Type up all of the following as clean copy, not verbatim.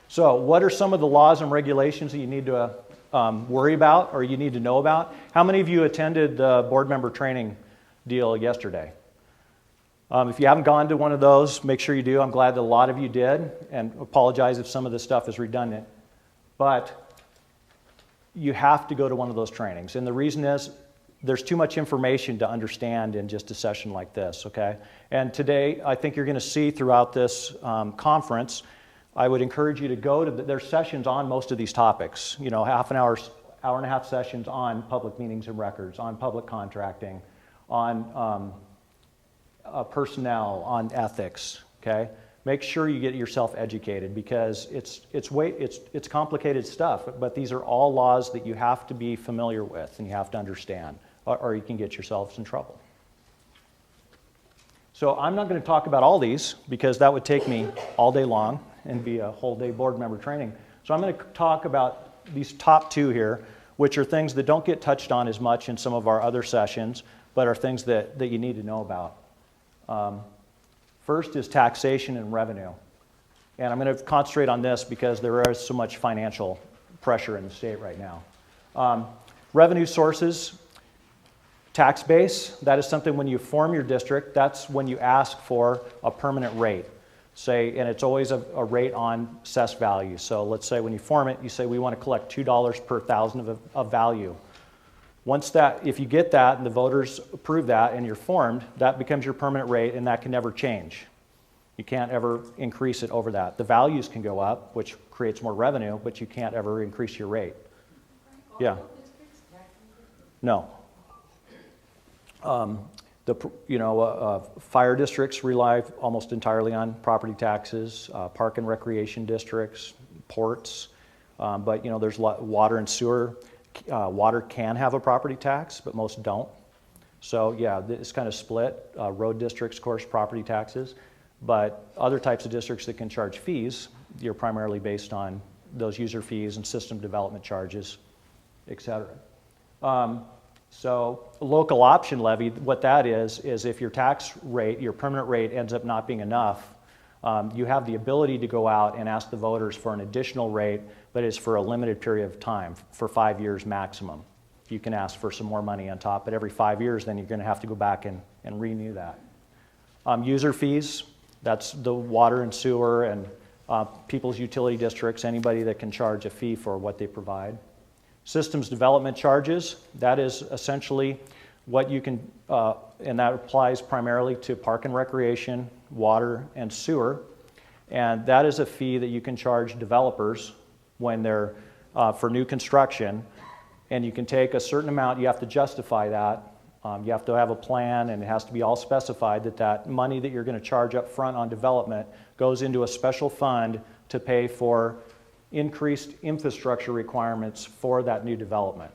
So what are some of the laws and regulations that you need to worry about or you need to know about? How many of you attended the board member training deal yesterday? If you haven't gone to one of those, make sure you do. I'm glad that a lot of you did, and apologize if some of this stuff is redundant. But you have to go to one of those trainings. And the reason is there's too much information to understand in just a session like this, okay? And today, I think you're going to see throughout this conference, I would encourage you to go to, there's sessions on most of these topics. You know, half an hour, hour and a half sessions on public meetings and records, on public contracting, on personnel, on ethics, okay? Make sure you get yourself educated because it's complicated stuff, but these are all laws that you have to be familiar with and you have to understand, or you can get yourselves in trouble. So I'm not going to talk about all these because that would take me all day long and be a whole day board member training. So I'm going to talk about these top two here, which are things that don't get touched on as much in some of our other sessions, but are things that you need to know about. First is taxation and revenue. And I'm going to concentrate on this because there is so much financial pressure in the state right now. Revenue sources, tax base, that is something when you form your district, that's when you ask for a permanent rate. And it's always a rate on assessed value. So let's say when you form it, you say we want to collect $2 per thousand of value. Once that, if you get that and the voters approve that and you're formed, that becomes your permanent rate and that can never change. You can't ever increase it over that. The values can go up, which creates more revenue, but you can't ever increase your rate. Yeah. No. Fire districts rely almost entirely on property taxes, park and recreation districts, ports, but there's water and sewer. Water can have a property tax, but most don't. So yeah, it's kind of split. Road districts, of course, property taxes, but other types of districts that can charge fees, you're primarily based on those user fees and system development charges, et cetera. So local option levy, what that is if your tax rate, your permanent rate ends up not being enough, you have the ability to go out and ask the voters for an additional rate, but it's for a limited period of time, for 5 years maximum. You can ask for some more money on top, but every 5 years then you're going to have to go back and renew that. User fees, that's the water and sewer and people's utility districts, anybody that can charge a fee for what they provide. Systems development charges, that is essentially what you can, and that applies primarily to park and recreation, water and sewer, and that is a fee that you can charge developers when they're for new construction, and you can take a certain amount, you have to justify that, you have to have a plan, and it has to be all specified that money that you're going to charge up front on development goes into a special fund to pay for increased infrastructure requirements for that new development.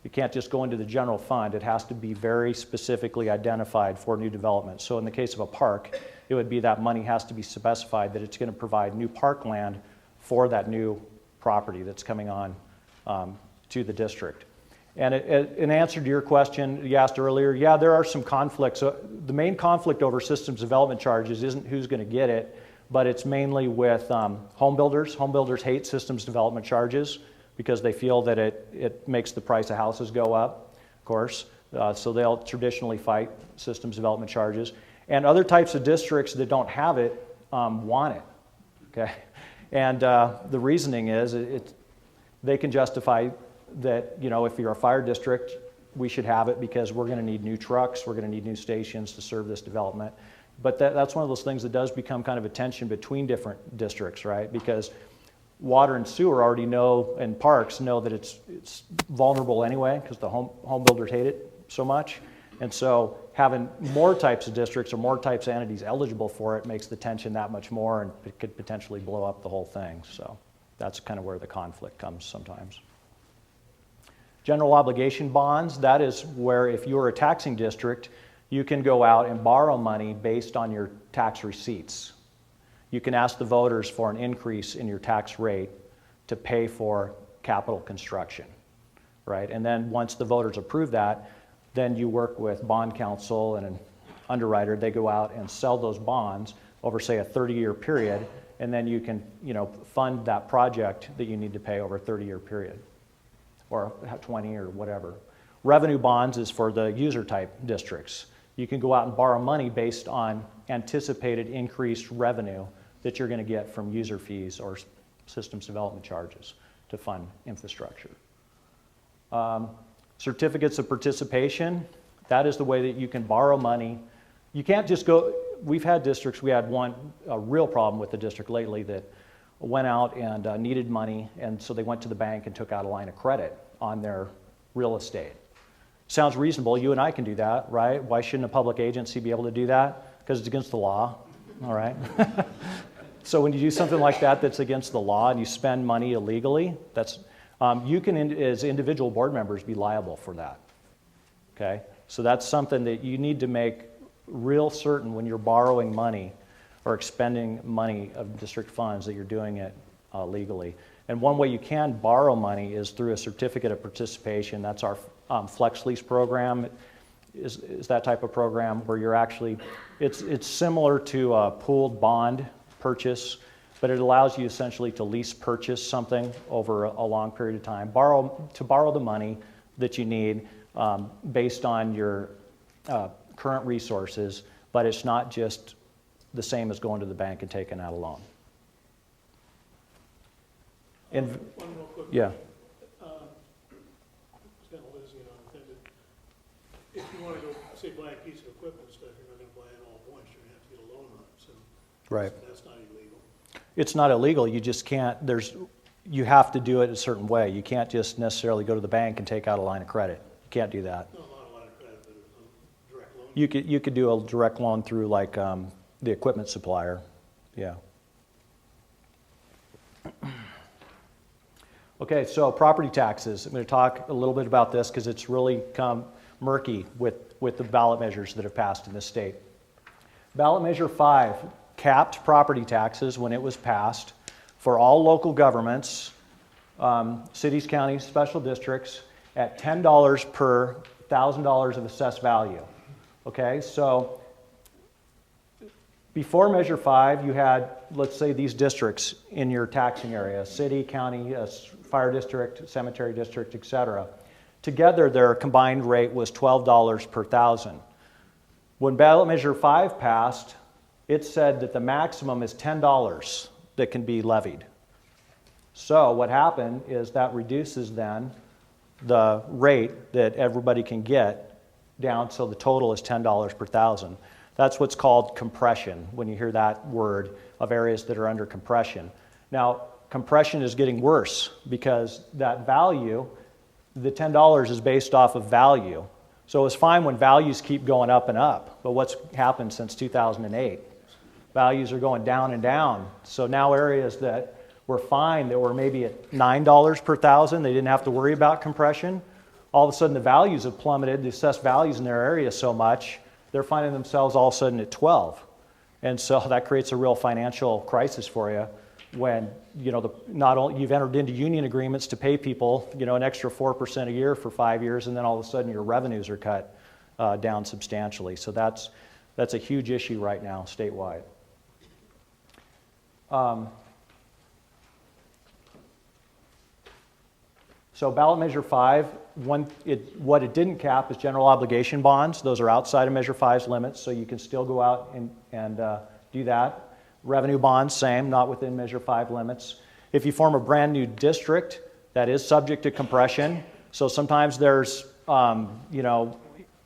You can't just go into the general fund. It has to be very specifically identified for new development. So in the case of a park, it would be that money has to be specified that it's going to provide new parkland for that new property that's coming on to the district. And in answer to your question you asked earlier, yeah, there are some conflicts. So the main conflict over systems development charges isn't who's going to get it, but it's mainly with home builders. Home builders hate systems development charges because they feel that it makes the price of houses go up, of course. So they'll traditionally fight systems development charges. And other types of districts that don't have it want it, okay? And the reasoning is they can justify that, if you're a fire district, we should have it because we're going to need new trucks, we're going to need new stations to serve this development. But that's one of those things that does become kind of a tension between different districts, right? Because water and sewer already know, and parks know that it's vulnerable anyway because the home builders hate it so much. And so having more types of districts or more types of entities eligible for it makes the tension that much more, and it could potentially blow up the whole thing. So that's kind of where the conflict comes sometimes. General obligation bonds, that is where if you're a taxing district, you can go out and borrow money based on your tax receipts. You can ask the voters for an increase in your tax rate to pay for capital construction, right? And then once the voters approve that, then you work with bond counsel and an underwriter. They go out and sell those bonds over, say, a 30-year period, and then you can, fund that project that you need to pay over a 30-year period, or 20 or whatever. Revenue bonds is for the user type districts. You can go out and borrow money based on anticipated increased revenue that you're going to get from user fees or systems development charges to fund infrastructure. Certificates of participation, that is the way that you can borrow money. You can't just go, we've had districts, we had a real problem with the district lately that went out and needed money, and so they went to the bank and took out a line of credit on their real estate. Sounds reasonable, you and I can do that, right? Why shouldn't a public agency be able to do that? Because it's against the law, all right? So when you do something like that that's against the law and you spend money illegally, that's, you can, as individual board members, be liable for that, okay? So that's something that you need to make real certain when you're borrowing money or expending money of district funds that you're doing it legally. And one way you can borrow money is through a certificate of participation. That's our flex lease program. Is that type of program where you're actually, it's similar to a pooled bond purchase, but it allows you essentially to lease purchase something over a long period of time. Borrow the money that you need based on your current resources, but it's not just the same as going to the bank and taking out a loan. One real quick yeah. question. It's kind of lazy on the thing, but if you want to go, say, buy a piece of equipment and stuff, you're not going to buy it all at once. You're going to have to get a loan on it. So Right. that's not illegal. It's not illegal. You just can't. You have to do it a certain way. You can't just necessarily go to the bank and take out a line of credit. You can't do that. Not a line of credit, but a direct loan. You could do a direct loan through like the equipment supplier. Yeah. Okay, so property taxes. I'm going to talk a little bit about this because it's really come murky with the ballot measures that have passed in this state. Ballot Measure 5 capped property taxes when it was passed for all local governments, cities, counties, special districts, at $10 per $1,000 of assessed value. Okay, so before Measure 5, you had, let's say, these districts in your taxing area, city, county, fire district, cemetery district, etc. Together, their combined rate was $12 per thousand. When Ballot Measure 5 passed, it said that the maximum is $10 that can be levied. So what happened is that reduces then the rate that everybody can get down, so the total is $10 per thousand. That's what's called compression, when you hear that word, of areas that are under compression. Now, compression is getting worse because that value, the $10 is based off of value. So it's fine when values keep going up and up, but what's happened since 2008? Values are going down and down. So now areas that were fine, that were maybe at $9 per thousand, they didn't have to worry about compression. All of a sudden the values have plummeted, the assessed values in their area so much, they're finding themselves all of a sudden at 12. And so that creates a real financial crisis for you when, not only you've entered into union agreements to pay people, an extra 4% a year for 5 years, and then all of a sudden your revenues are cut down substantially. So that's a huge issue right now statewide. So Ballot Measure 5, what it didn't cap is general obligation bonds. Those are outside of Measure 5's limits, so you can still go out and do that. Revenue bonds, same, not within Measure 5 limits. If you form a brand new district, that is subject to compression. So sometimes there's,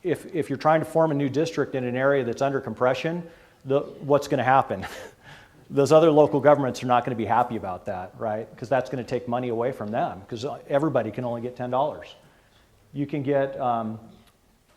if you're trying to form a new district in an area that's under compression, what's going to happen? Those other local governments are not going to be happy about that, right? Because that's going to take money away from them, because everybody can only get $10. You can get a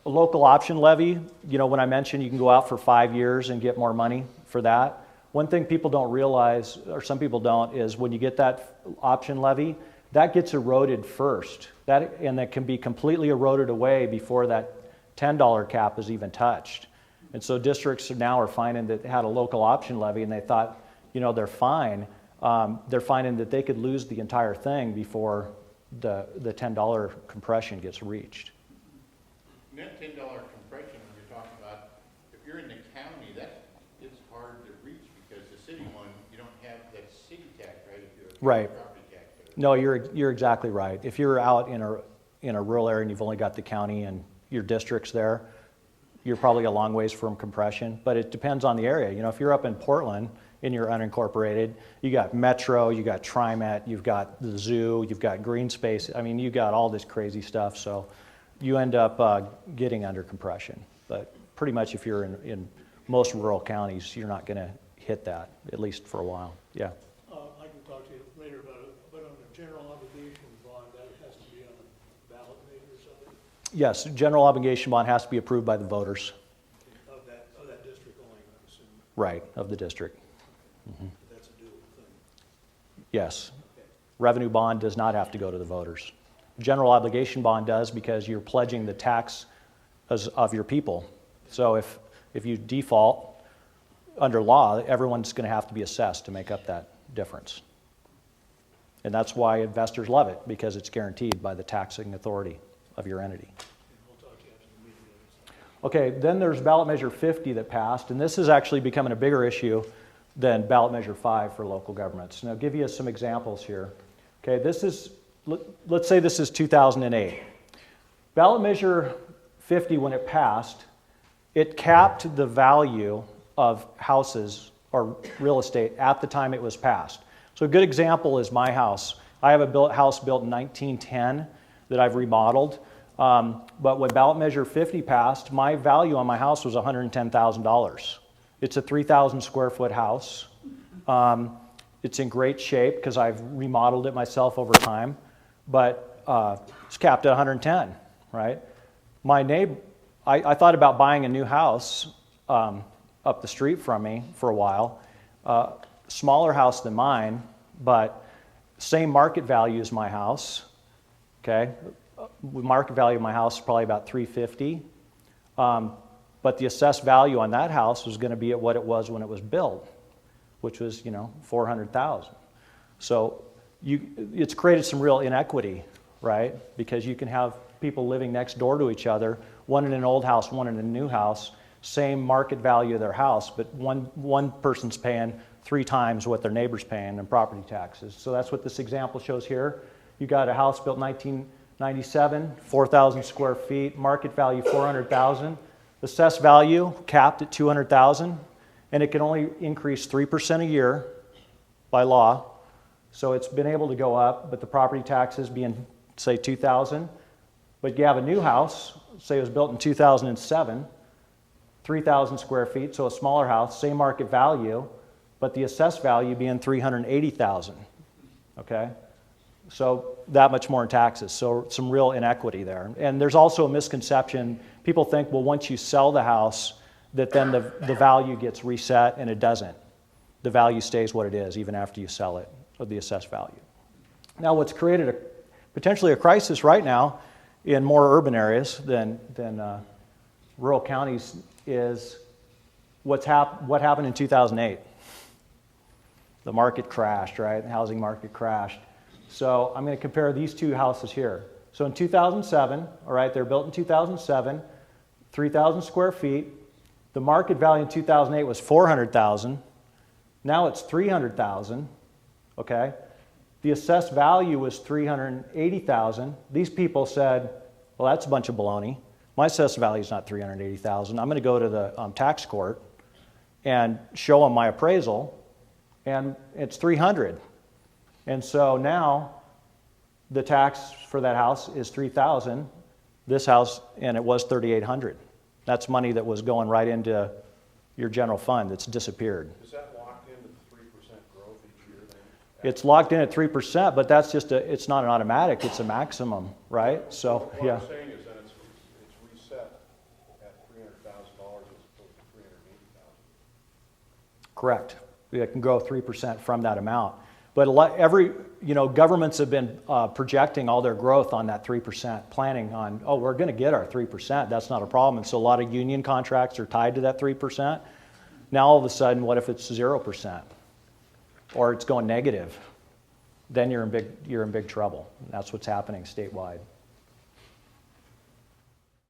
local option levy. When I mentioned you can go out for 5 years and get more money for that. One thing people don't realize, or some people don't, is when you get that option levy, that gets eroded first. And that can be completely eroded away before that $10 cap is even touched. And so districts now are finding that they had a local option levy and they thought, they're fine. They're finding that they could lose the entire thing before the $10 compression gets reached. And that $10 compression, when you're talking about, if you're in the county, it's hard to reach because the city one, you don't have Right. property tax. No, you're exactly right. If you're out in a rural area and you've only got the county and your districts there, you're probably a long ways from compression, but it depends on the area. You know, if you're up in Portland and you're unincorporated, you got Metro, you got TriMet, you've got the zoo, you've got green space. I mean, you got all this crazy stuff, so you end up getting under compression. But pretty much if you're in most rural counties, you're not gonna hit that, at least for a while, yeah. I can talk to you later about it, but on the general obligation bond, that has to be on a ballot maybe or something Yes, general obligation bond has to be approved by the voters, of that district only, I'm assuming. right, of the district. That's a doable thing. Yes. Okay. Revenue bond does not have to go to the voters. General obligation bond does because you're pledging the tax of your people. So if you default, under law, everyone's going to have to be assessed to make up that difference. And that's why investors love it, because it's guaranteed by the taxing authority of your entity. And we'll talk to you after the meeting. Okay, then there's ballot measure 50 that passed, and this is actually becoming a bigger issue than ballot measure 5 for local governments. And I'll give you some examples here. Okay, let's say this is 2008. Ballot measure 50, when it passed, it capped the value of houses or real estate at the time it was passed. So a good example is my house. I have a house built in 1910 that I've remodeled. But when ballot measure 50 passed, my value on my house was $110,000. It's a 3,000 square foot house. It's in great shape because I've remodeled it myself over time, but it's capped at 110, right? My neighbor, I thought about buying a new house up the street from me for a while. Smaller house than mine, but same market value as my house, okay? Market value of my house is probably about $350. But the assessed value on that house was going to be at what it was when it was built, which was, $400,000. So it's created some real inequity, right? Because you can have people living next door to each other, one in an old house, one in a new house, same market value of their house, but one person's paying 3 times what their neighbor's paying in property taxes. So that's what this example shows here. You got a house built in 1997, 4,000 square feet, market value 400,000. Assessed value capped at 200,000, and it can only increase 3% a year by law. So it's been able to go up, but the property taxes being, say, 2,000. But you have a new house, say it was built in 2007, 3,000 square feet, so a smaller house, same market value, but the assessed value being 380,000. Okay? So that much more in taxes. So some real inequity there. And there's also a misconception. People think, well, once you sell the house, that then the value gets reset, and it doesn't. The value stays what it is, even after you sell it, of the assessed value. Now, what's created potentially a crisis right now in more urban areas than rural counties is what happened in 2008. The market crashed, right? The housing market crashed. So I'm going to compare these two houses here. So in 2007, all right, they're built in 2007, 3,000 square feet. The market value in 2008 was 400,000. Now it's 300,000, okay? The assessed value was 380,000. These people said, well, that's a bunch of baloney. My assessed value is not 380,000. I'm going to go to the tax court and show them my appraisal, and it's 300. And so now the tax for that house is 3,000. This house, and it was 3,800. That's money that was going right into your general fund that's disappeared. Is that locked into the 3% growth each year then? It's locked in at 3%, but that's just it's not an automatic, it's a maximum, right? So, What yeah. I'm saying is that it's reset at $300,000 as opposed to $380,000. Correct. It can grow 3% from that amount. But governments have been projecting all their growth on that 3%, planning on, we're going to get our 3%. That's not a problem. And so a lot of union contracts are tied to that 3%. Now all of a sudden, what if it's 0%? Or it's going negative? Then you're in big trouble. That's what's happening statewide.